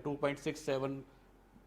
2.67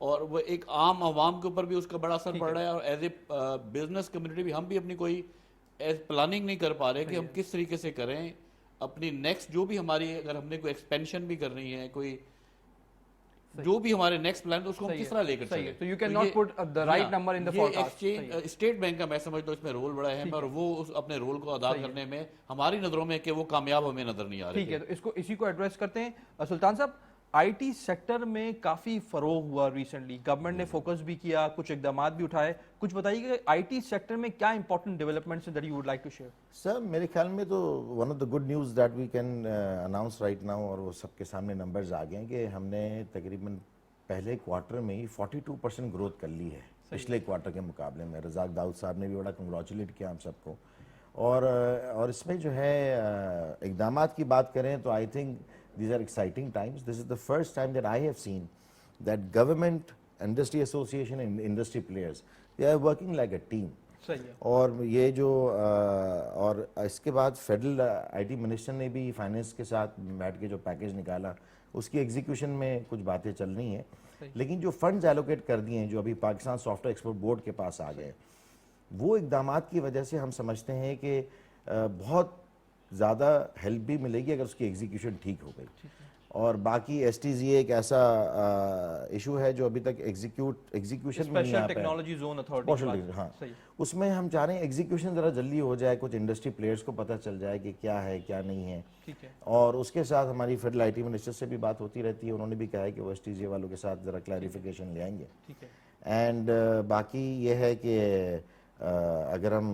اور وہ ایک عام عوام کے اوپر بھی اس کا بڑا اثر پڑ رہا ہے, اور ایز اے بزنس کمیونٹی بھی ہم بھی اپنی کوئی ایز پلاننگ نہیں کر پا رہے کہ ہم کس طریقے سے کریں اپنی نیکسٹ جو بھی ہماری, اگر ہم نے کوئی ایکسپینشن بھی کرنی ہے, کوئی جو بھی ہمارے نیکسٹ پلان ہے اس کو ہم کس طرح لے کر چلیں. So you cannot put the right number in the forecast. State bank کا میں سمجھتا ہوں اس میں رول بڑا اہم ہے, اور وہ اپنے رول کو ادا کرنے میں ہماری نظروں میں کہ وہ کامیاب ہمیں نظر نہیں آ رہے. ٹھیک ہے, تو اسی کو ایڈریس کرتے ہیں. سلطان صاحب, آئی ٹی سیکٹر میں کافی فروغ ہوا ریسنٹلی, گورنمنٹ نے فوکس بھی کیا, کچھ اقدامات بھی اٹھائے, کچھ بتائیے کہ آئی ٹی سیکٹر میں کیا امپورٹنٹ ڈیولپمنٹس ہیں that you would like to share. Sir میرے خیال میں تو one of the good news that we can announce right now, اور وہ سب کے سامنے نمبرز آ گئے ہیں کہ ہم نے تقریباً پہلے کوارٹر میں ہی 42% گروتھ کر لی ہے پچھلے کوارٹر کے مقابلے میں. رزاق داؤد صاحب نے بھی بڑا کنگریچولیٹ کیا ہم سب کو. اور اس میں جو ہے اقدامات کی بات کریں تو I think these are exciting times. This is the first time that I have seen that government, industry association and industry players, they are working like a team. اور یہ جو اور اس کے بعد فیڈرل آئی ٹی منسٹر نے بھی finance کے ساتھ بیٹھ کے جو پیکیج نکالا, اس کی ایگزیکیوشن میں کچھ باتیں چل رہی ہیں, لیکن جو فنڈز ایلوکیٹ کر دیے ہیں جو ابھی Pakistan soft where export board کے پاس آ گئے, وہ اقدامات کی وجہ سے ہم سمجھتے ہیں کہ بہت زیادہ ہیلپ بھی ملے گی اگر اس کی ایگزیکیوشن ٹھیک ہو گئی. اور باقی ایس ٹی زی ایک ایسا ایشو ہے جو ابھی تک ایگزیکیوشن میں نہیں آ پایا, ٹیکنالوجی زون اتھارٹی. ہاں, اس میں ہم چاہ رہے ہیں ایگزیکیوشن ذرا جلدی ہو جائے, کچھ انڈسٹری پلیئرز کو پتہ چل جائے کہ کیا ہے کیا نہیں ہے. اور اس کے ساتھ ہماری فیڈرل آئی ٹی منسٹر سے بھی بات ہوتی رہتی ہے, انہوں نے بھی کہا ہے کہ وہ ایس ٹی زی والوں کے ساتھ ذرا کلیریفیکیشن لے آئیں گے. اینڈ باقی یہ ہے کہ اگر ہم,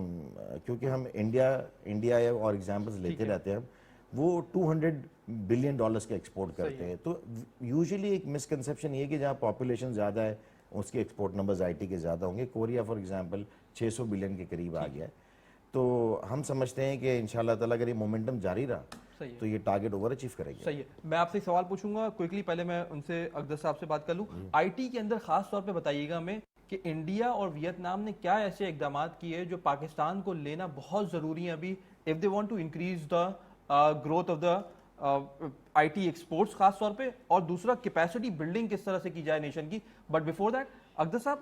کیونکہ ہم انڈیا اور ایگزامپلز لیتے رہتے ہیں, وہ $200 بلین کے ایکسپورٹ کرتے ہیں. تو یوزلی ایک مسکنسیپشن یہ کہ جہاں پاپولیشن زیادہ ہے اس کے ایکسپورٹ نمبرز آئی ٹی کے زیادہ ہوں گے. کوریا فار ایگزامپل 600 بلین کے قریب آ گیا ہے. تو ہم سمجھتے ہیں کہ انشاءاللہ تعالیٰ اگر یہ مومنٹم جاری رہا تو یہ ٹارگٹ اوور اچیو کرے گی. صحیح ہے. میں آپ سے ایک سوال پوچھوں گا کوئکلی, پہلے میں ان سے اقدس صاحب سے بات کر لوں. آئی ٹی کے اندر خاص طور پہ بتائیے گا ہمیں کہ انڈیا اور ویتنام نے کیا ایسے اقدامات کیے جو پاکستان کو لینا بہت ضروری ہے ابھی, if they want to increase the growth of the I T exports خاص طور پہ, اور دوسرا کیپیسٹی بلڈنگ کس طرح سے کی جائے نیشن کی. بٹ بیفور دیٹ, اقدس صاحب,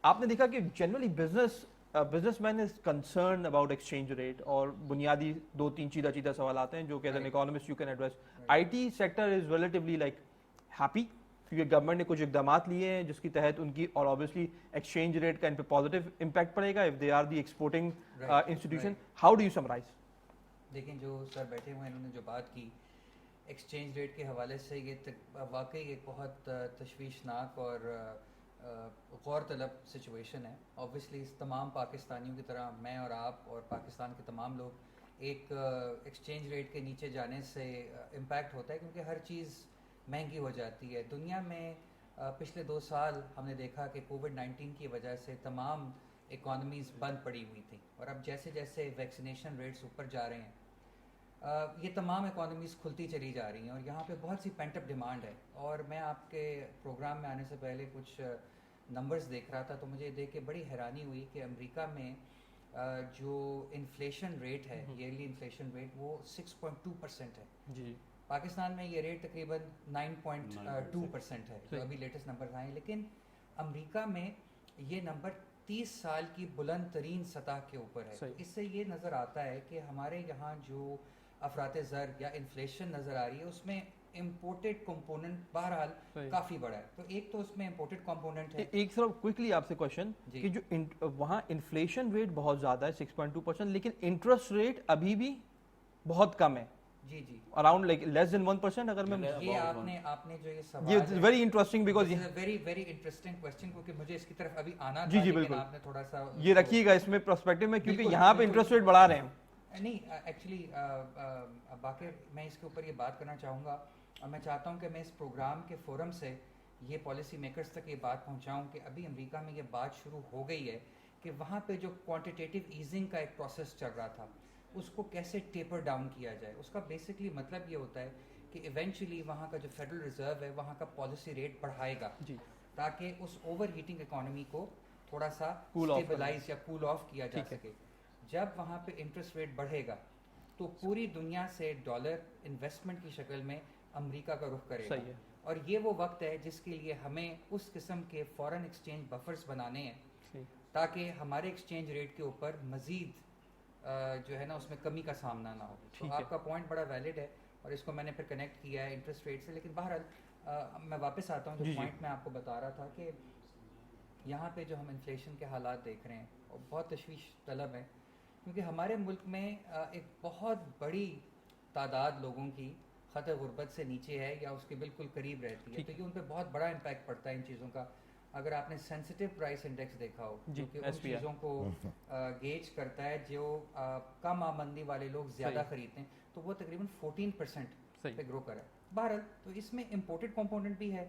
آپ نے دیکھا کہ generally business man is concern about exchange rate, اور بنیادی 2-3 چیدہ سوال آتے ہیں جو کہ as an economist you can address. I T sector is relatively like happy کیونکہ گورنمنٹ نے کچھ اقدامات لیے ہیں جس کی تحت ان کی, اور obviously ایکسچینج ریٹ کا ان پہ پازیٹیو امپیکٹ پڑے گا if they are the exporting institution. How do you summarize? دیکھیں جو سر بیٹھے ہوئے انہوں نے جو بات کی ایکسچینج ریٹ کے حوالے سے, یہ واقعی ایک بہت تشویشناک اور غور طلب سچویشن ہے. اوبویسلی تمام پاکستانیوں کی طرح میں اور آپ اور پاکستان کے تمام لوگ ایک ایکسچینج ریٹ کے نیچے جانے سے امپیکٹ ہوتا ہے, کیونکہ ہر چیز مہنگی ہو جاتی ہے. دنیا میں پچھلے 2 سال ہم نے دیکھا کہ کووڈ-19 کی وجہ سے تمام اکانومیز بند پڑی ہوئی تھیں, اور اب جیسے جیسے ویکسینیشن ریٹس اوپر جا رہے ہیں یہ تمام اکانومیز کھلتی چلی جا رہی ہیں, اور یہاں پہ بہت سی پینٹ اپ ڈیمانڈ ہے. اور میں آپ کے پروگرام میں آنے سے پہلے کچھ نمبرز دیکھ رہا تھا تو مجھے دیکھ کے بڑی حیرانی ہوئی کہ امریکہ میں جو انفلیشن ریٹ ہے, ایئرلی انفلیشن ریٹ, وہ 6.2% ہے. جی, پاکستان میں یہ ریٹ تقریباً 9.2% ہے جو ابھی لیٹسٹ نمبر آئے ہیں, لیکن امریکہ میں یہ نمبر 30 سال کی بلند ترین سطح کے اوپر ہے. اس سے یہ نظر آتا ہے کہ ہمارے یہاں جو افراط زر یا انفلیشن نظر آ رہی ہے اس میں امپورٹڈ کمپوننٹ بہرحال کافی بڑا ہے. تو ایک تو اس میں امپورٹڈ کمپوننٹ ہے. ایک صرف کوئکلی آپ سے کوشچن کہ جو وہاں انفلیشن ریٹ بہت زیادہ ہے 6.2%, لیکن انٹرسٹ ریٹ ابھی بھی بہت کم ہے. جی اراؤنڈ لائک لیس دین 1%. اگر میں یہ آپ نے جو یہ سوال, یہ very interesting because very interesting question, کیونکہ مجھے اس کی طرف ابھی آنا جی بالکل, آپ نے تھوڑا سا یہ رکھیے گا اس میں پرسپیکٹو میں, کیونکہ یہاں پہ انٹرسٹ ریٹ بڑھا رہے ہیں. نہیں ایکچولی باقی میں اس کے اوپر یہ بات کرنا چاہوں گا, اور میں چاہتا ہوں کہ میں اس پروگرام کے فورم سے یہ پالیسی میکرز تک یہ بات پہنچاؤں کہ ابھی امریکہ میں یہ بات شروع ہو گئی ہے کہ وہاں پہ جو کوانٹیٹیو ایزنگ کا ایک پروسیس چل رہا تھا اس کو کیسے ٹیپر ڈاؤن کیا جائے. اس کا بیسکلی مطلب یہ ہوتا ہے کہ ایونچولی وہاں کا جو فیڈرل ریزرو ہے وہاں کا پالیسی ریٹ بڑھائے گا, تاکہ اس اوور ہیٹنگ اکانومی کو تھوڑا سا اسٹیبلائز یا کول آف کیا جا سکے. جب وہاں پہ انٹرسٹ ریٹ بڑھے گا تو پوری دنیا سے ڈالر انویسٹمنٹ کی شکل میں امریکہ کا رخ کرے گا, اور یہ وہ وقت ہے جس کے لیے ہمیں اس قسم کے فورن ایکسچینج بفرز بنانے ہیں تاکہ ہمارے ایکسچینج ریٹ کے اوپر مزید جو ہے نا اس میں کمی کا سامنا نہ ہو. تو آپ کا پوائنٹ بڑا ویلڈ ہے اور اس کو میں نے پھر کنیکٹ کیا ہے انٹرسٹ ریٹ سے. لیکن بہرحال میں واپس آتا ہوں جو پوائنٹ میں آپ کو بتا رہا تھا کہ یہاں پہ جو ہم انفلیشن کے حالات دیکھ رہے ہیں وہ بہت تشویش طلب ہے, کیونکہ ہمارے ملک میں ایک بہت بڑی تعداد لوگوں کی خط غربت سے نیچے ہے یا اس کے بالکل قریب رہتی ہے, تو یہ ان پہ بہت بڑا امپیکٹ پڑتا ہے ان چیزوں کا. اگر آپ نے سینسٹیو پرائس انڈیکس دیکھا ہو جو کہ ان چیزوں کو گیج کرتا ہے جو کم آمدنی والے لوگ زیادہ خریدتے ہیں, تو وہ تقریباً 14% پہ گرو کرا ہے. بہرحال تو اس میں امپورٹڈ کمپوننٹ بھی ہے,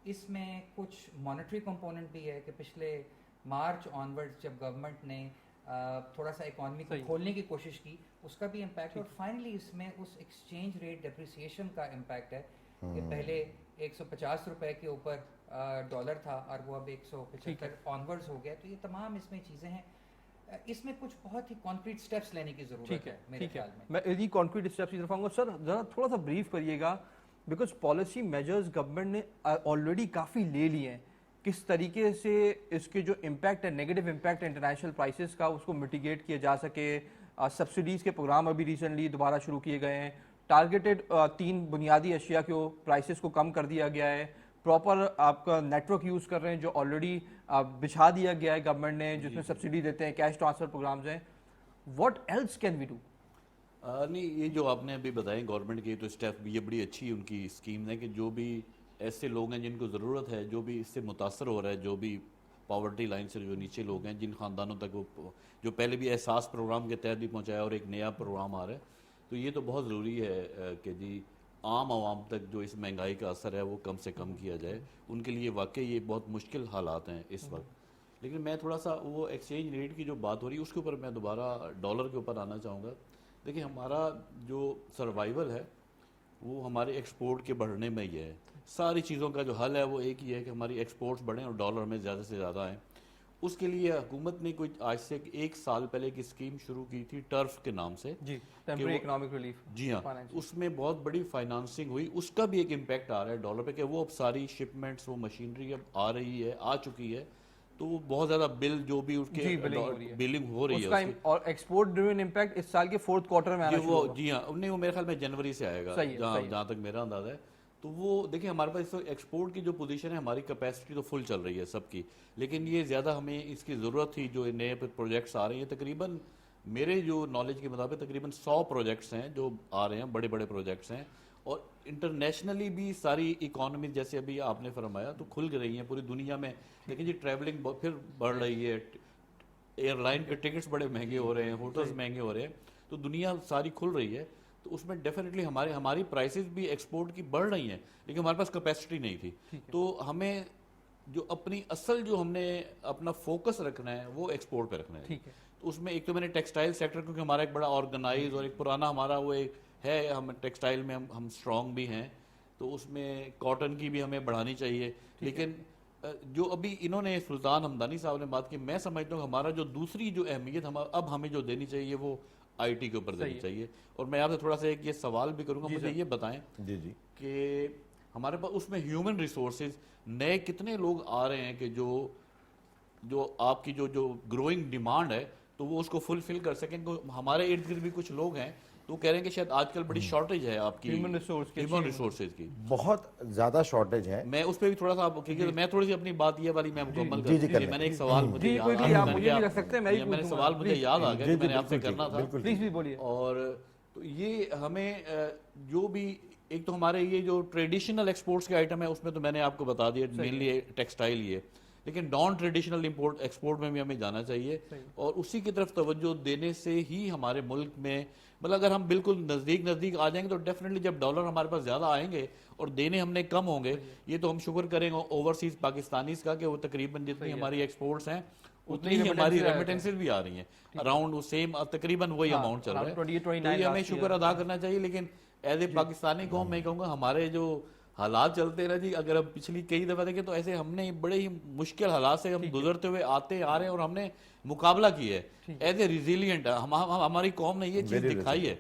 اس میں کچھ مانیٹری کمپوننٹ بھی ہے کہ پچھلے مارچ آنورڈ جب گورنمنٹ نے تھوڑا سا اکانومی کو کھولنے کی کوشش کی اس کا بھی امپیکٹ, اور فائنلی اس میں اس ایکسچینج ریٹ ڈپریسیشن کا امپیکٹ ہے کہ پہلے 150 روپے کے اوپر ڈالر تھا اور وہ اب 175 آنورڈز ہو گیا. تو یہ تمام اس میں چیزیں ہیں, اس میں کچھ بہت ہی کانکریٹ سٹیپس لینے کی ضرورت ہے میرے خیال میں. میں انہی کانکریٹ اسٹیپس کی طرف آؤں گا. سر ذرا تھوڑا سا بریف کریے گا, بیکاز پالیسی میجرز گورنمنٹ نے آلریڈی کافی لے لیے ہیں, کس طریقے سے اس کے جو امپیکٹ ہے نیگیٹو امپیکٹ ہے انٹرنیشنل پرائسز کا اس کو میٹیگیٹ کیا جا سکے. سبسڈیز کے پروگرام ابھی ریسنٹلی دوبارہ شروع کیے گئے ہیں, ٹارگیٹڈ 3 بنیادی اشیاء کے پرائسز کو کم کر دیا گیا ہے, پراپر آپ کا نیٹ ورک یوز کر رہے ہیں جو آلریڈی بچھا دیا گیا ہے گورنمنٹ نے جس میں سبسڈی دیتے ہیں, کیش ٹرانسفر پروگرامز ہیں. What else can we do? نہیں, یہ جو آپ نے ابھی بتائیں گورنمنٹ کے تو اسٹیپ یہ بڑی اچھی ان کی اسکیم ہے کہ جو بھی ایسے لوگ ہیں جن کو ضرورت ہے, جو بھی اس سے متاثر ہو رہا ہے, جو بھی پاورٹی لائن سے جو نیچے لوگ ہیں, جن خاندانوں تک وہ جو پہلے بھی احساس پروگرام کے تحت بھی پہنچایا اور ایک نیا پروگرام آ رہا ہے, تو یہ تو بہت ضروری ہے کہ جی عام عوام تک جو اس مہنگائی کا اثر ہے وہ کم سے کم کیا جائے. ان کے لیے واقعی یہ بہت مشکل حالات ہیں اس وقت. لیکن میں تھوڑا سا وہ ایکسچینج ریٹ کی جو بات ہو رہی ہے اس کے اوپر میں دوبارہ ڈالر کے اوپر آنا چاہوں گا. دیکھیں ہمارا جو سروائیول ہے وہ ہمارے ایکسپورٹ کے بڑھنے میں ہی ہے. ساری چیزوں کا جو حل ہے وہ ایک ہی ہے کہ ہماری ایکسپورٹس بڑھیں اور ڈالر میں زیادہ سے زیادہ آئیں. اس کے لیے حکومت نے کوئی آج سے 1 سال پہلے ایک اسکیم شروع کی تھی ٹرف کے نام سے, جی ٹیمپرری اکنامک ریلیف. جی ہاں, اس میں بہت بڑی فائنانسنگ ہوئی, اس کا بھی ایک امپیکٹ آ رہا ہے ڈالر پہ کہ وہ اب ساری شپمنٹس وہ مشینری اب آ رہی ہے, آ چکی ہے, تو وہ بہت زیادہ بل جو بھی اس کے بلنگ ہو رہی ہے اور ایکسپورٹ ڈریون امپیکٹ اس سال کے 4th کوارٹر میں آنا شروع ہوگا. جی ہاں, نہیں وہ میرے خیال میں جنوری سے آئے گا جہاں تک میرا اندازہ ہے. تو وہ دیکھیں ہمارے پاس ایکسپورٹ کی جو پوزیشن ہے, ہماری کیپیسٹی تو فل چل رہی ہے سب کی, لیکن یہ زیادہ ہمیں اس کی ضرورت تھی. جو نئے پروجیکٹس آ رہے ہیں تقریباً میرے جو نالج کے مطابق تقریباً 100 پروجیکٹس ہیں جو آ رہے ہیں, بڑے بڑے پروجیکٹس ہیں. اور انٹرنیشنلی بھی ساری اکانومی جیسے ابھی آپ نے فرمایا تو کھل رہی ہیں پوری دنیا میں. لیکن جی ٹریولنگ پھر بڑھ رہی ہے, ایئر لائن کے ٹکٹس بڑے مہنگے ہو رہے ہیں, ہوٹلز مہنگے ہو رہے ہیں, تو دنیا ساری کھل رہی ہے. تو اس میں ڈیفینیٹلی ہماری پرائسز بھی ایکسپورٹ کی بڑھ رہی ہیں, لیکن ہمارے پاس کیپیسٹی نہیں تھی. تو ہمیں جو اپنی اصل جو ہم نے اپنا فوکس رکھنا ہے وہ ایکسپورٹ پہ رکھنا ہے. تو اس میں ایک تو میں نے ٹیکسٹائل سیکٹر, کیونکہ ہمارا ایک بڑا آرگنائز اور ایک پرانا ہمارا وہ ایک ہے, ہم ٹیکسٹائل میں ہم اسٹرانگ بھی ہیں, تو اس میں کاٹن کی بھی ہمیں بڑھانی چاہیے. لیکن جو ابھی انہوں نے سلطان حمدانی صاحب نے بات کی, میں سمجھتا ہوں ہمارا جو دوسری جو اہمیت اب ہمیں جو دینی چاہیے وہ آئی ٹی کے اوپر دینی چاہیے. اور میں آپ سے تھوڑا سا ایک یہ سوال بھی کروں گا, مجھے یہ بتائیں کہ ہمارے پاس اس میں ہیومن ریسورسز نئے کتنے لوگ آ رہے ہیں کہ جو آپ کی جو گروئنگ ڈیمانڈ ہے تو وہ اس کو فلفل کر سکیں. ہمارے ارد گرد بھی کچھ لوگ ہیں تو کہہ رہے ہیں کہ شاید آج کل بڑی شارٹیج ہے آپ کی ہیومن ریسورسز کی, بہت زیادہ شارٹیج ہے. میں اس پہ بھی تھوڑا سا میں تھوڑی سی اپنی بات یہ والی میں مکمل کر, میں نے ایک سوال مجھے یاد آ گیا کہ میں نے آپ سے کرنا تھا, پلیز بھی بولیے. اور تو یہ ہمیں جو بھی ایک تو ہمارے یہ جو ٹریڈیشنل ایکسپورٹس کے آئٹم ہے اس میں تو میں نے آپ کو بتا دیا مینلی ٹیکسٹائل یہ, لیکن نان ٹریڈیشنل ایکسپورٹ میں بھی ہمیں جانا چاہیے. اور اسی کی طرف توجہ دینے سے ہی ہمارے ملک میں مطلب اگر ہم بالکل نزدیک آ جائیں گے تو ڈیفینیٹلی جب ڈالر ہمارے پاس زیادہ آئیں گے اور دینے ہم نے کم ہوں گے, یہ تو ہم شکر کریں گے اوورسیز پاکستانیز کا کہ وہ تقریباً جتنی ہماری ایکسپورٹس ہیں اتنی ہی ہماری ریمیٹنسز بھی آ رہی ہیں, اراؤنڈ سیم تقریباً وہی اماؤنٹ چل رہا ہے. تو یہ ہمیں شکر ادا کرنا چاہیے. لیکن ایز اے پاکستانی قوم میں کہوں گا ہمارے جو حالات چلتے رہے جی, اگر ہم پچھلی کئی دفعہ دیکھیں تو ایسے ہم نے بڑے ہی مشکل حالات سے ہم گزرتے ہوئے آتے آ رہے ہیں اور ہم نے مقابلہ کیا ہے ایز اے ریزیلینٹ. ہماری قوم نے یہ چیز دکھائی ہے.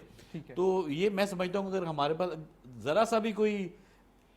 تو یہ میں سمجھتا ہوں اگر ہمارے پاس ذرا سا بھی کوئی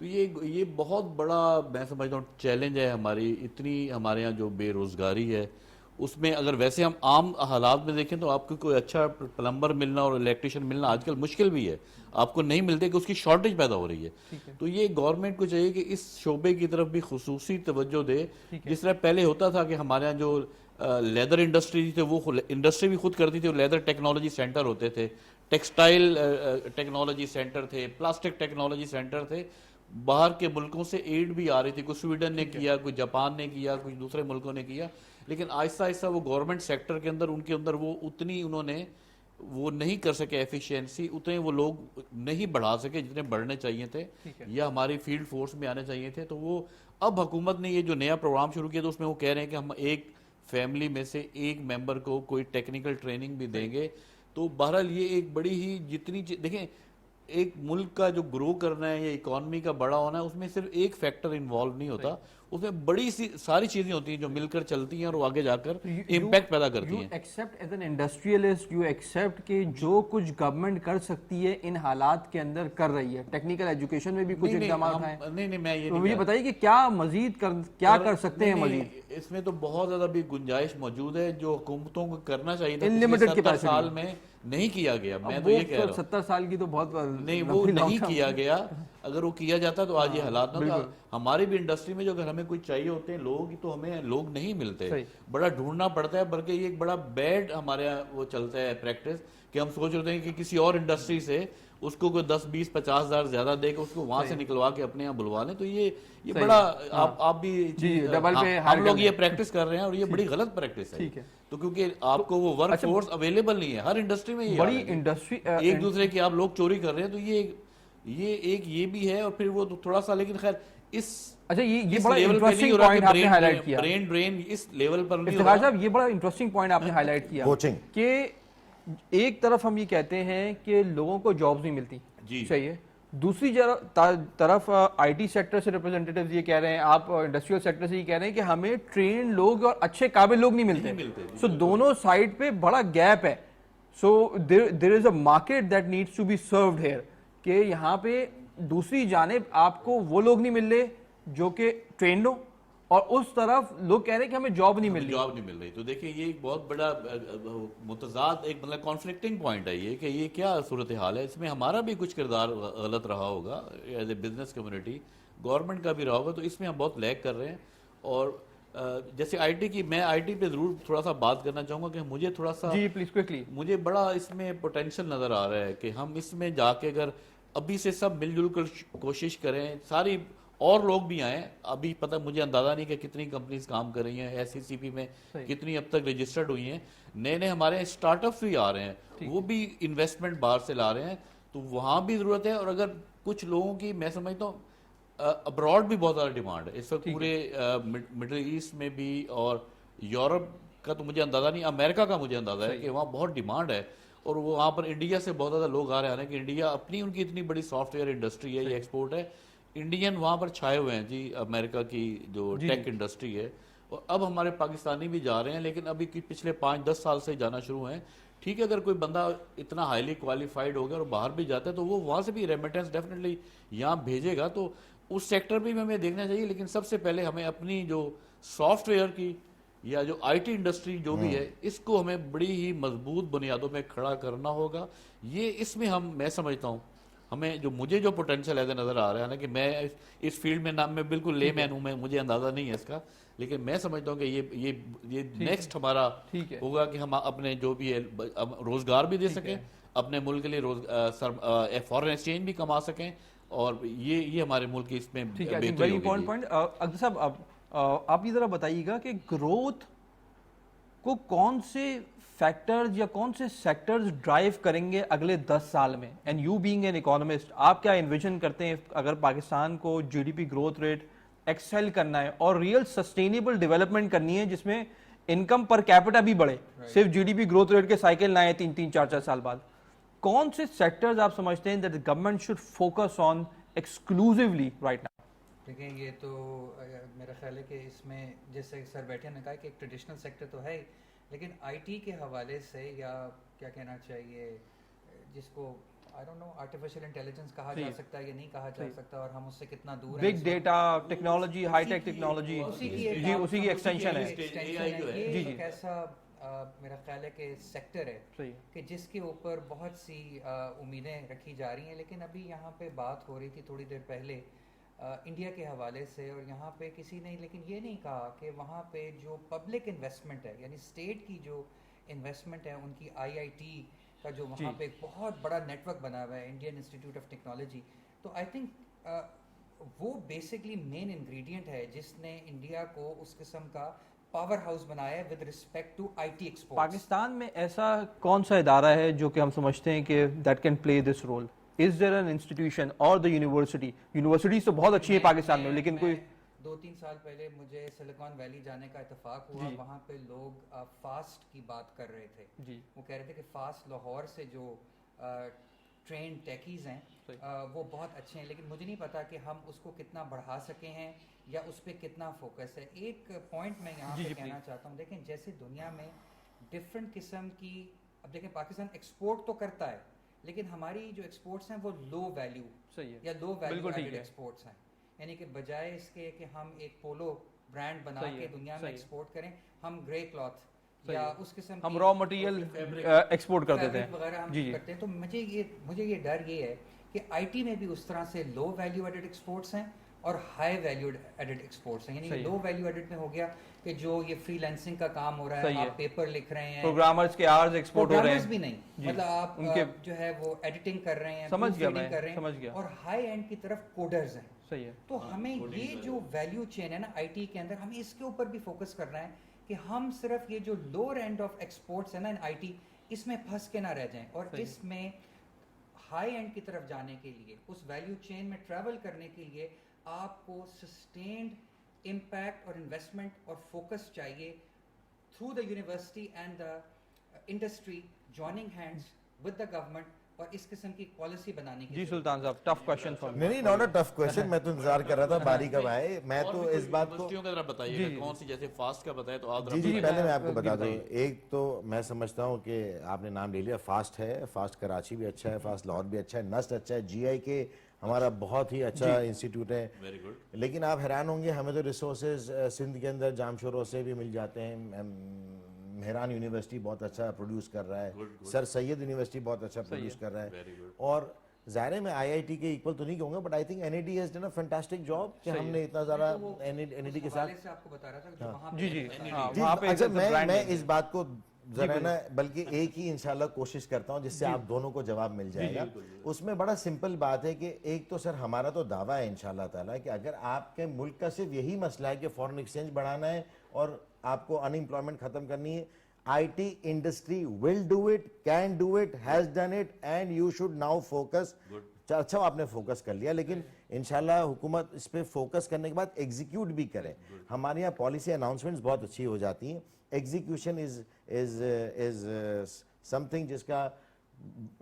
تو یہ بہت بڑا میں سمجھتا ہوں چیلنج ہے ہماری، اتنی ہمارے یہاں جو بے روزگاری ہے اس میں اگر ویسے ہم عام حالات میں دیکھیں تو آپ کو کوئی اچھا پلمبر ملنا اور الیکٹریشین ملنا آج کل مشکل بھی ہے، آپ کو نہیں ملتے کہ اس کی شارٹیج پیدا ہو رہی ہے. تو یہ گورنمنٹ کو چاہیے کہ اس شعبے کی طرف بھی خصوصی توجہ دے. جس طرح پہلے ہوتا تھا کہ ہمارے یہاں جو لیدر انڈسٹری تھے وہ انڈسٹری بھی خود کرتی تھی، اور لیدر ٹیکنالوجی سینٹر ہوتے تھے، ٹیکسٹائل ٹیکنالوجی سینٹر تھے، پلاسٹک ٹیکنالوجی سینٹر تھے. باہر کے ملکوں سے ایڈ بھی آ رہی تھی، کوئی سویڈن نے کیا، کوئی جاپان نے کیا، کچھ دوسرے ملکوں نے کیا. لیکن آہستہ آہستہ وہ گورنمنٹ سیکٹر کے اندر ان کے اندر وہ اتنی انہوں نے وہ نہیں کر سکے ایفیشینسی، اتنے وہ لوگ نہیں بڑھا سکے جتنے بڑھنے چاہیے تھے یا ہماری فیلڈ فورس میں آنے چاہیے تھے. تو وہ اب حکومت نے یہ جو نیا پروگرام شروع کیا تو اس میں وہ کہہ رہے ہیں کہ ہم ایک فیملی میں سے ایک ممبر کو کوئی ٹیکنیکل ٹریننگ بھی دیں گے. تو بہرحال یہ ایک بڑی ہی جتنی دیکھیں ایک ملک کا جو گرو کرنا ہے یا اکانومی کا بڑا ہونا ہے اس میں صرف ایک فیکٹر انوالو نہیں ہوتا، اس میں بڑی سی ساری چیزیں ہوتی ہیں جو مل کر چلتی ہیں اور وہ آگے جا کر امپیکٹ پیدا کرتی ہیں. You accept as an industrialist, you accept کہ جو کچھ گورنمنٹ کر سکتی ہے ان حالات کے اندر کر رہی ہے، ٹیکنیکل ایجوکیشن میں بھی کچھ اقدامات ہیں. نہیں میں یہ مجھے بتائیے کہ کیا مزید کیا کر سکتے ہیں مزید. اس میں تو بہت زیادہ بھی گنجائش موجود ہے جو حکومتوں کو کرنا چاہیے تھا. Unlimited 70 سال میں نہیں کیا گیا. میں تو یہ کہہ رہا ہوں 70 سال کی تو بہت نہیں وہ نہیں کیا گیا. اگر وہ کیا جاتا تو آج یہ حالات نہ ہوتا. ہماری بھی انڈسٹری میں جو اگر ہمیں کوئی چاہیے ہوتے ہیں لوگ تو ہمیں لوگ نہیں ملتے، بڑا ڈھونڈنا پڑتا ہے. بلکہ یہ ایک بڑا بیڈ ہمارے یہاں وہ چلتا ہے پریکٹس کہ ہم سوچ رہے ہیں کہ کسی اور انڈسٹری سے اس کو کوئی 10 20 50 ہزار زیادہ دے کے اس کو وہاں سے نکلوا کے اپنے یہاں بلوا لیں. تو یہ بڑا آپ بھی ہم لوگ یہ پریکٹس کر رہے ہیں اور یہ بڑی غلط پریکٹس ہے. تو کیونکہ آپ کو وہ ورک فورس اویلیبل نہیں ہے ہر انڈسٹری میں. یہ بڑی انڈسٹری ایک دوسرے کی آپ لوگ چوری کر رہے ہیں. تو یہ بھی ہے. اور پھر وہ تھوڑا سا لیکن خیر اس اچھا یہ بڑا انٹرسٹنگ پوائنٹ آپ نے ہائی لائٹ کیا. برین اس لیول پر نہیں افتخار صاحب یہ بڑا انٹرسٹنگ پوائنٹ آپ نے ہائی لائٹ کیا کہ ایک طرف ہم یہ کہتے ہیں کہ لوگوں کو جابز نہیں ملتی چاہیے، دوسری طرف آئی ٹی سیکٹر سے ریپرزینٹیٹیوز یہ کہہ رہے ہیں، آپ انڈسٹریل سیکٹر سے یہ کہہ رہے ہیں کہ ہمیں ٹرین لوگ اور اچھے قابل لوگ نہیں ملتے. سو دونوں سائڈ پہ بڑا گیپ ہے. So there is a market that needs to be served here کہ یہاں پہ دوسری جانب آپ کو وہ لوگ نہیں مل رہے جو کہ ٹرینڈ ہو، اور اس طرف لوگ کہہ رہے ہیں کہ ہمیں جاب نہیں مل رہی. تو دیکھیں یہ ایک بہت بڑا متضاد ایک مطلب کانفلکٹنگ پوائنٹ ہے یہ کہ یہ کیا صورتحال ہے. اس میں ہمارا بھی کچھ کردار غلط رہا ہوگا as a business community, government کا بھی رہا ہوگا. تو اس میں ہم بہت لیگ کر رہے ہیں. اور جیسے آئی ٹی کی میں آئی ٹی پہ ضرور تھوڑا سا بات کرنا چاہوں گا کہ مجھے تھوڑا سا پلیز کوئکلی مجھے بڑا اس میں پوٹینشیل نظر آ رہا ہے کہ ہم اس میں جا کے اگر ابھی سے سب مل جل کر کوشش کریں، ساری اور لوگ بھی آئیں. ابھی پتہ مجھے اندازہ نہیں کہ کتنی کمپنیز کام کر رہی ہیں، ایس سی سی پی میں کتنی اب تک رجسٹرڈ ہوئی ہیں. نئے ہمارے اسٹارٹ اپس بھی آ رہے ہیں، وہ بھی انویسٹمنٹ باہر سے لا رہے ہیں. تو وہاں بھی ضرورت ہے. اور اگر کچھ لوگوں کی میں سمجھتا ہوں ابراڈ بھی بہت زیادہ ڈیمانڈ ہے اس وقت پورے مڈل ایسٹ میں بھی، اور یورپ کا تو مجھے اندازہ نہیں، امریکہ کا مجھے اندازہ ہے کہ وہاں بہت ڈیمانڈ ہے. اور وہ وہاں پر انڈیا سے بہت زیادہ لوگ آ رہے ہیں کہ انڈیا اپنی ان کی اتنی بڑی سافٹ ویئر انڈسٹری ہے، یہ ایکسپورٹ ہے. انڈین وہاں پر چھائے ہوئے ہیں جی، امریکہ کی جو ٹیک انڈسٹری ہے. اور اب ہمارے پاکستانی بھی جا رہے ہیں، لیکن ابھی پچھلے 5-10 سال سے جانا شروع ہیں. ٹھیک ہے، اگر کوئی بندہ اتنا ہائیلی کوالیفائڈ ہوگا اور باہر بھی جاتا ہے تو وہ وہاں سے بھی ریمیٹنس ڈیفینیٹلی یہاں بھیجے گا. تو اس سیکٹر بھی ہمیں دیکھنا چاہیے. لیکن سب سے پہلے ہمیں اپنی جو سافٹ ویئر کی یا جو آئی ٹی انڈسٹری جو بھی ہے اس کو ہمیں بڑی ہی مضبوط بنیادوں میں کھڑا کرنا ہوگا. یہ اس میں میں سمجھتا ہوں ہمیں مجھے جو پوٹینشیل ایسے نظر آ رہا ہے نا کہ میں اس فیلڈ میں میں بالکل لے مین ہوں، مجھے اندازہ نہیں ہے اس کا. لیکن میں سمجھتا ہوں کہ یہ نیکسٹ ہمارا ہوگا کہ ہم اپنے جو بھی ہے روزگار بھی دے سکیں، اپنے ملک کے لیے فارن ایکسچینج بھی کما سکیں. اور یہ ہمارے ملک کی اس میں بہتری ہوگی. اکبر صاحب آپ یہ ذرا بتائیے گا کہ گروتھ کو کون سے فیکٹرز یا کون سے سیکٹرز ڈرائیو کریں گے اگلے 10 سال میں؟ And you being an economist آپ کیا انویژن کرتے ہیں اگر پاکستان کو G D P growth rate excel کرنا ہے اور ریئل سسٹینیبل ڈیولپمنٹ کرنی ہے جس میں انکم پر کیپٹا بھی بڑھے، صرف G D P growth rate کے سائیکل نہ آئے 3-4 سال بعد، کون سے سیکٹرز آپ سمجھتے ہیں that government should focus on exclusively right now? دیکھیں یہ تو میرا خیال ہے کہ اس میں جیسے سر بیٹھے نے کہا کہ ایک ٹریڈیشنل سیکٹر تو ہے، لیکن آئی ٹی کے حوالے سے یا کیا کہنا چاہیے جس کو I don't know artificial intelligence کہا جا سکتا ہے یا نہیں کہا جا سکتا, اور ہم اس سے کتنا دور ہیں. Big data technology, high tech technology, جی اسی کی ایکسٹینشن ہے. یہ ایک ایسا میرا خیال ہے کہ سیکٹر ہے صحیح کہ جس کے اوپر بہت سی امیدیں رکھی جا رہی ہیں. لیکن ابھی یہاں پہ بات ہو رہی تھی تھوڑی دیر پہلے انڈیا کے حوالے سے, اور یہاں پہ کسی نے لیکن یہ نہیں کہا کہ وہاں پہ جو پبلک انویسٹمنٹ ہے, یعنی اسٹیٹ کی جو انویسٹمنٹ ہے, ان کی IIT کا جو وہاں پہ ایک بہت بڑا نیٹ ورک بنا ہوا ہے, انڈین انسٹیٹیوٹ آف ٹیکنالوجی. تو آئی تھنک وہ بیسکلی مین انگریڈینٹ ہے جس نے انڈیا کو اس قسم کا پاور ہاؤس بنایا ہے with respect to IT exports. Pakistan میں ایسا کون سا ادارہ ہے جو کہ ہم سمجھتے ہیں کہ that can play this role? Is there an institution اور دا یونیورسٹی؟ یونیورسٹیز تو بہت اچھی ہے پاکستان میں, لیکن کوئی 2-3 سال پہلے مجھے سلیکان ویلی جانے کا اتفاق ہوا. وہاں پہ لوگ فاسٹ کی بات کر رہے تھے. وہ کہہ رہے تھے کہ فاسٹ لاہور سے جو ٹرین ٹیکیز ہیں وہ بہت اچھے ہیں, لیکن مجھے نہیں پتا کہ ہم اس کو کتنا بڑھا سکے ہیں یا اس پہ کتنا فوکس ہے. ایک پوائنٹ میں یہاں پہ کہنا چاہتا ہوں, دیکھیں جیسے دنیا میں ڈفرینٹ قسم کی, اب دیکھیں پاکستان ایکسپورٹ تو کرتا ہے لیکن ہماری جو ایکسپورٹس ہیں وہ لو ویلیو یا لو ویلیو ایڈڈ ایکسپورٹس ہیں. یعنی کہ بجائے اس کے کہ ہم ایک پولو برانڈ بنا کے دنیا میں ایکسپورٹ کریں, ہم گرے کلاتھ یا اس قسم ہم را مٹیریل ایکسپورٹ کرتے تھے وغیرہ ہم کرتے ہیں. تو مجھے یہ ڈر یہ ہے کہ IT میں بھی اس طرح سے لو ویلیو ایڈڈ ایکسپورٹس ہیں اور ہائی ویلیو ایڈڈ ایکسپورٹس ہیں. یعنی لو ویلیو ایڈڈ میں ہو گیا کہ جو یہ فری لینسنگ کا کام ہو رہا ہے, آپ پیپر لکھ رہے ہیں, پروگرامرز کے آورز ایکسپورٹ ہو رہے ہیں, بھی نہیں مطلب آپ جو ہے وہ ایڈیٹنگ کر رہے ہیں, سمجھ گیا سمجھ گیا, اور ہائی اینڈ کی طرف کوڈرز ہیں. صحیح ہے. تو ہمیں یہ جو ویلیو چین ہے نا IT کے اندر, ہمیں اس کے اوپر بھی فوکس کرنا ہے کہ ہم صرف یہ جو لوور اینڈ آف ایکسپورٹس ہے نا IT, اس میں پھنس کے نہ رہ جائیں, اور اس میں ہائی اینڈ کی طرف جانے کے لیے, اس ویلیو چین میں ٹریول کرنے کے لیے آپ کو سسٹینڈ امپیکٹ اور انویسٹمنٹ اور فوکس چاہیے through the university and the industry joining hands with the government, اور اس قسم کی پالیسی بنانے کی. جی سلطان صاحب, ٹف کویشچن فار می. نہیں, ناٹ اے ٹف کویشچن, میں تو انتظار کر رہا تھا باری کب آئے. میں تو اس بات کو ذرا بتائیے کون سی, جیسے فاسٹ کا بتایا تو آپ جی پہلے میں آپ کو بتا دوں. ایک تو میں سمجھتا ہوں کہ آپ نے نام لے لیا, فاسٹ ہے, فاسٹ کراچی بھی اچھا ہے, فاسٹ لاہور بھی اچھا ہے, نسٹ اچھا ہے, GI کے ہمارا بہت ہی اچھا انسٹیٹیوٹ ہے. لیکن آپ حیران ہوں گے, ہمیں تو ریسورسز سندھ کے اندر جامشوروں سے بھی مل جاتے ہیں. مہران یونیورسٹی بہت اچھا پروڈیوس کر رہا ہے, سر سید یونیورسٹی بہت اچھا پروڈیوس کر رہا ہے, اور ظاہر ہے میں IIT کے ایکول تو نہیں کہوں گا, but I think NIT has done a fantastic job کہ ہم نے اتنا زیادہ NIT کے ساتھ. آپ کو بتا رہا تھا وہاں جی اچھا, میں اس بات کو ذرا نا بلکہ ایک ہی انشاءاللہ کوشش کرتا ہوں جس سے آپ دونوں کو جواب مل جائے گا. اس میں بڑا سمپل بات ہے کہ ایک تو سر ہمارا تو دعویٰ ہے انشاءاللہ تعالیٰ کہ اگر آپ کے ملک کا صرف یہی مسئلہ ہے کہ فورن ایکسچینج بڑھانا ہے اور آپ کو ان امپلائمنٹ ختم کرنی ہے, IT industry will do it, can do it, has done it, and you should now focus. اچھا آپ نے فوکس کر لیا, لیکن انشاءاللہ حکومت اس پہ فوکس کرنے کے بعد ایگزیکیوٹ بھی کرے. ہمارے یہاں پالیسی اناؤنسمنٹس بہت اچھی ہو جاتی ہیں, ایگزیکیوشن از سم تھنگ جس کا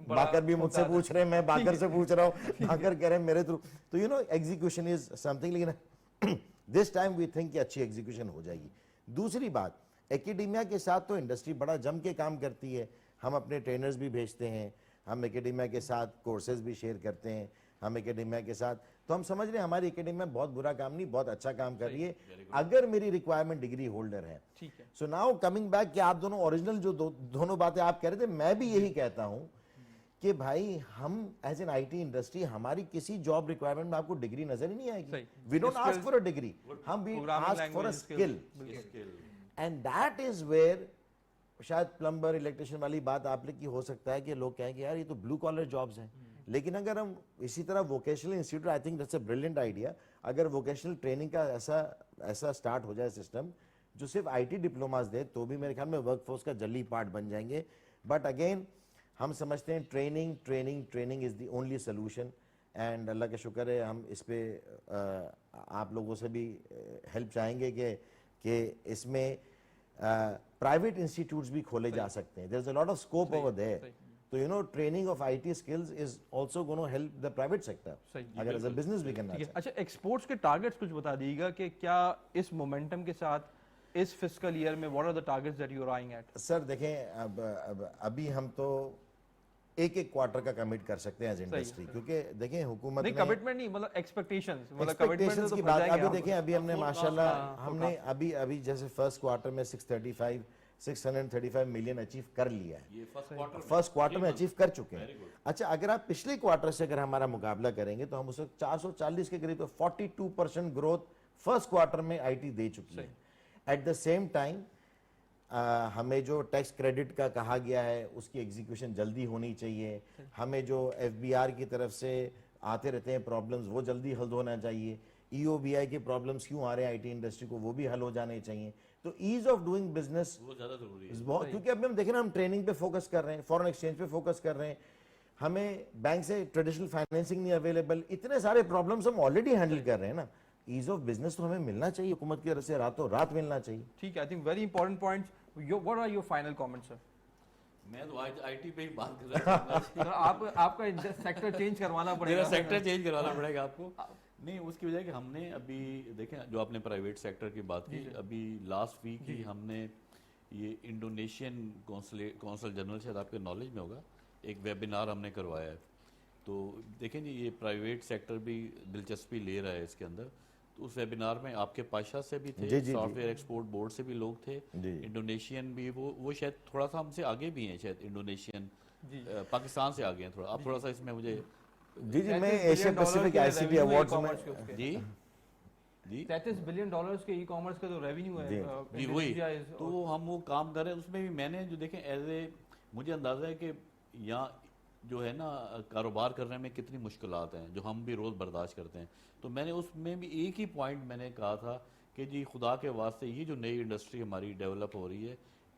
باقر بھی مجھ سے پوچھ رہے ہیں, میں باقر سے پوچھ رہا ہوں, باقر کہہ رہے ہیں میرے تھرو. تو ایگزیکیوشن از سم تھنگ, لیکن دس ٹائم وی تھنک کہ اچھی ایگزیکیوشن ہو جائے گی. دوسری بات, ایکیڈیمیا کے ساتھ تو انڈسٹری بڑا جم کے کام کرتی ہے. ہم اپنے ٹرینرز بھی بھیجتے ہیں, ہم ایکیڈیمیا کے ساتھ کورسز بھی شیئر کرتے ہیں, ہم ایکیڈیمیا کے ساتھ, تو ہم سمجھ رہے ہیں ہماری ایکیڈیمیا بہت برا کام نہیں, بہت اچھا کام کر رہی ہے اگر میری ریکوائرمنٹ ڈگری ہولڈر ہے. سو ناؤ کمنگ بیک کہ آپ دونوں اوریجنل جو دونوں باتیں آپ کہہ رہے تھے, میں بھی یہی کہتا ہوں کہ بھائی ہم ایز این IT انڈسٹری ہماری کسی جاب ریکوائرمنٹ میں آپ کو ڈگری نظر ہی نہیں آئے گی. We don't ask for a degree, ہم we ask for a skill. And that is where شاید پلمبر الیکٹریشین والی بات آپ کی ہو سکتا ہے کہ لوگ کہیں کہ یار یہ تو بلو کالر جابز ہیں, لیکن اگر ہم اسی طرح vocational institute, I think that's a brilliant idea, اگر ووکیشنل ٹریننگ کا ایسا اسٹارٹ ہو جائے سسٹم جو صرف IT ڈپلوماز دے, تو بھی میرے خیال میں ورک فورس کا جلی پارٹ بن جائیں گے. بٹ اگین ہم سمجھتے ہیں training is the only solution, and اللہ کا شکر ہے ہم اس پہ آپ لوگوں سے بھی ہیلپ چاہیں گے کہ اس میں پرائیویٹ انسٹیٹیوٹس بھی کھولے جا سکتے ہیں. There is a lot of scope over there. تو training of IT skills is also gonna help the private sector اگر ایز اے بزنس بھی کرنا چاہتے ہیں. اچھا, ایکسپورٹس کے ٹارگیٹس کچھ بتا دیجیے گا کہ کیا اس مومنٹم کے ساتھ اس فسکل ایئر میں what are the targets that you are eyeing at? Sir دیکھیں ابھی ہم تو ایک ایک کوارٹر کا کمٹ کر سکتے ہیں ایز انڈسٹری, کیونکہ دیکھیں حکومت نہیں نے کمٹمنٹ نہیں, مطلب ایکسپیکٹیشنز, مطلب ایکسپیکٹیشنز کمٹمنٹ کی بات ابھی دیکھیں, ابھی ہم نے ماشاءاللہ ہم نے ابھی جیسے فرسٹ کوارٹر میں 635 ملین اچیو کر لیا ہے, فرسٹ کوارٹر میں اچیو کر چکے ہیں. اچھا اگر آپ پچھلے کوارٹر سے اگر ہمارا مقابلہ کریں گے تو ہم اس وقت 440 کے قریب, تو 42% گروتھ فرسٹ کوارٹر میں آئی ٹی دے چکی ہے. ایٹ دا سیم ٹائم ہمیں جو ٹیکس کریڈٹ کا کہا گیا ہے اس کی ایگزیکیوشن جلدی ہونی چاہیے, ہمیں جو ایف بی آر کی طرف سے آتے رہتے ہیں پرابلمز وہ جلدی حل ہونا چاہیے, ای او بی آئی کے پرابلمز کیوں آ رہے ہیں آئی ٹی انڈسٹری کو وہ بھی حل ہو جانے چاہیے. تو ایز آف ڈوئنگ بزنس وہ زیادہ ضروری ہے بہت, کیونکہ اب ہم دیکھیں نا, ہم ٹریننگ پہ فوکس کر رہے ہیں, فورن ایکسچینج پہ فوکس کر رہے ہیں, ہمیں بینک سے ٹریڈیشنل فائنینسنگ نہیں اویلیبل, اتنے سارے پرابلمز ہم آلریڈی ہینڈل کر رہے ہیں نا. ایز آف بزنس تو ہمیں ملنا چاہیے حکومت کی طرف سے, راتوں رات ملنا چاہیے. ٹھیک ہے, I think very important points. What are your final comments, sir? میں تو آئی ٹی پہ ہی بات کر رہا ہوں. آپ کا سیکٹر چینج کروانا پڑے گا, میرا سیکٹر چینج کروانا پڑے گا آپ کو. نہیں, اس کی وجہ کہ ہم نے ابھی دیکھیں جو آپ نے پرائیویٹ سیکٹر کی بات کی, ابھی لاسٹ ویک ہی ہم نے یہ انڈونیشین کونسل جنرل, شاید آپ کے نالج میں ہوگا, ایک ویبینار ہم نے کروایا ہے. تو دیکھیں جی یہ پرائیویٹ سیکٹر بھی دلچسپی لے رہا ہے اس کے اندر. تو اس ویبینار میں آپ کے پاشا سے بھی تھے, سافٹ ویئر ایکسپورٹ بورڈ سے بھی لوگ تھے, انڈونیشین بھی, وہ شاید تھوڑا سا ہم سے آگے بھی ہیں, شاید انڈونیشین پاکستان سے آگے ہیں تھوڑا. آپ تھوڑا سا اس میں مجھے جی میں ایشیا پیسیفک آئی سی ٹی ایوارڈز میں جی 33 بلین ڈالرز کے ای کامرس کا جو ریونیو ہے جی وہی, تو ہم وہ کام کر رہے ہیں. اس میں بھی میں نے جو دیکھیں ایز اے مجھے اندازہ ہے کہ یہاں جو ہے نا کاروبار کرنے میں کتنی مشکلات ہیں جو ہم بھی روز برداشت کرتے ہیں. تو میں نے اس میں بھی ایک ہی پوائنٹ میں نے کہا تھا کہ جی خدا کے واسطے یہ جو نئی انڈسٹری ہماری ڈیولپ ہو رہی ہے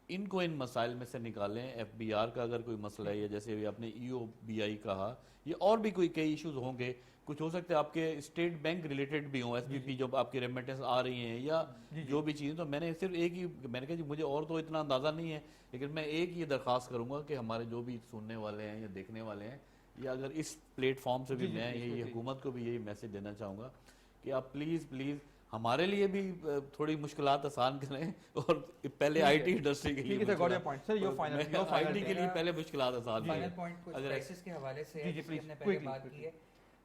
ان کو ان مسائل میں سے نکالیں. ایف بی آر کا اگر کوئی مسئلہ ہے, یا جیسے آپ نے ای او بی آئی کہا, یہ اور بھی کوئی کئی ایشوز ہوں گے, کچھ ہو سکتے ہیں آپ کے اسٹیٹ بینک ریلیٹڈ بھی ہوں, ایس بی پی جو آپ کی ریمیٹنس آ رہی ہیں یا جو بھی چیزیں. تو میں نے صرف ایک ہی میں نے کہا جی مجھے اور تو اتنا اندازہ نہیں ہے, لیکن میں ایک یہ درخواست کروں گا کہ ہمارے جو بھی سننے والے ہیں یا دیکھنے والے ہیں, یا اگر اس پلیٹ فارم سے بھی میں یہی حکومت کو بھی یہی میسج دینا چاہوں گا کہ آپ پلیز ہمارے لیے بھی تھوڑی مشکلات آسان کریں, اور پہلے آئی ٹی انڈسٹری کے لیے آئی ٹی کے لیے پہلے مشکلات آسان فائنل پوائنٹ کچھ پرائسز کے حوالے سے ہے جس کی ہم نے پہلے بات کی ہے.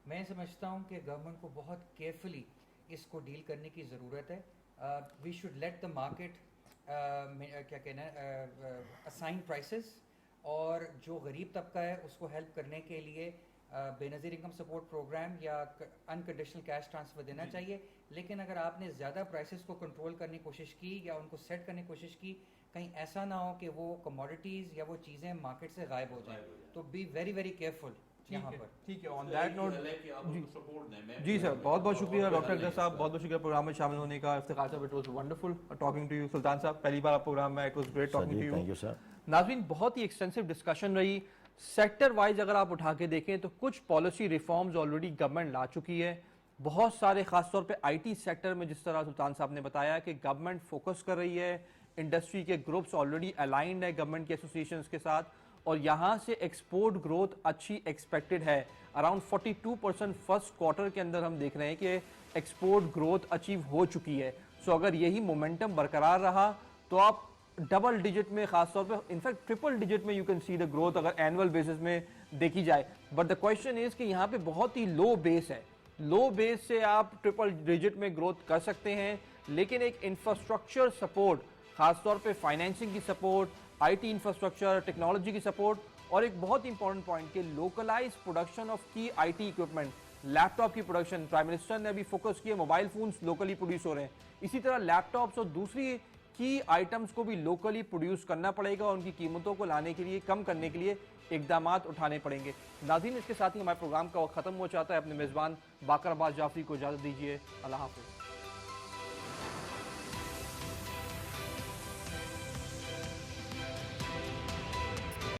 میں سمجھتا ہوں کہ گورنمنٹ کو بہت کیئرفلی اس کو ڈیل کرنے کی ضرورت ہے. We should let the market کیا کہنا ہے اسائن پرائسز, اور جو غریب طبقہ ہے اس کو ہیلپ کرنے کے لیے بے نظیر انکم سپورٹ پروگرام یا انکنڈیشنل کیش ٹرانسفر دینا چاہیے. لیکن اگر آپ نے زیادہ پرائسز کو کنٹرول کرنے کی کوشش کی یا ان کو سیٹ کرنے کی کوشش کی, کہیں ایسا نہ ہو کہ وہ کموڈیٹیز یا وہ چیزیں مارکیٹ سے غائب ہو جائیں. تو بی ویری ویری کیئرفل یہاں پر. ٹھیک ہے, آن دیٹ نوٹ جی سر بہت بہت شکریہ ڈاکٹر اکدر صاحب, بہت بہت شکریہ پروگرام میں شامل ہونے کا. Iftikhar sahab it was wonderful talking to you. Sultan sahab پہلی بار آپ پروگرام میں, it was great talking to you. Thank you sir. ناظرین بہت ہی ایکسٹینسو ڈسکشن رہی. سیکٹر وائز اگر آپ اٹھا کے دیکھیں تو کچھ پالیسی ریفارمز آلریڈی گورنمنٹ لا چکی ہے. بہت سارے خاص طور پہ آئی ٹی سیکٹر میں جس طرح سلطان صاحب نے بتایا کہ گورنمنٹ فوکس کر رہی ہے, انڈسٹری کے گروپس آلریڈی الائنڈ ہے گورنمنٹ کے ایسوسیشنز کے ساتھ, اور یہاں سے ایکسپورٹ گروتھ اچھی ایکسپیکٹڈ ہے. اراؤنڈ 42% فرسٹ کوارٹر کے اندر ہم دیکھ رہے ہیں کہ ایکسپورٹ گروتھ اچیو ہو چکی ہے. سو اگر یہی مومنٹم برقرار رہا تو آپ ڈبل ڈیجٹ میں, خاص طور پہ انفیکٹ ٹرپل ڈیجٹ میں you can see the growth اگر اینول بیسس میں دیکھی جائے. بٹ دا کویشچن از کہ یہاں پہ بہت ہی لو بیس ہے, لو بیس سے آپ ٹرپل ڈیجٹ میں گروتھ کر سکتے ہیں, لیکن ایک انفراسٹرکچر سپورٹ, خاص طور پہ فائنینسنگ کی support, I T infrastructure, technology کی سپورٹ, اور ایک بہت امپورٹنٹ پوائنٹ کہ لوکلائز پروڈکشن آف کی I T equipment, laptop کی پروڈکشن. پرائم منسٹر نے ابھی فوکس کیا موبائل فونز لوکلی پروڈیوس ہو رہے ہیں, اسی طرح لیپ ٹاپس اور دوسری کی آئٹمس کو بھی لوکلی پروڈیوس کرنا پڑے گا, اور ان کی قیمتوں کو لانے کے لیے, کم کرنے کے لیے اقدامات اٹھانے پڑیں گے. ناظرین اس کے ساتھ ہی ہمارے پروگرام کا وقت ختم ہو جاتا ہے. اپنے میزبان باقر عباس جعفری کو اجازت دیجیے. اللہ حافظ.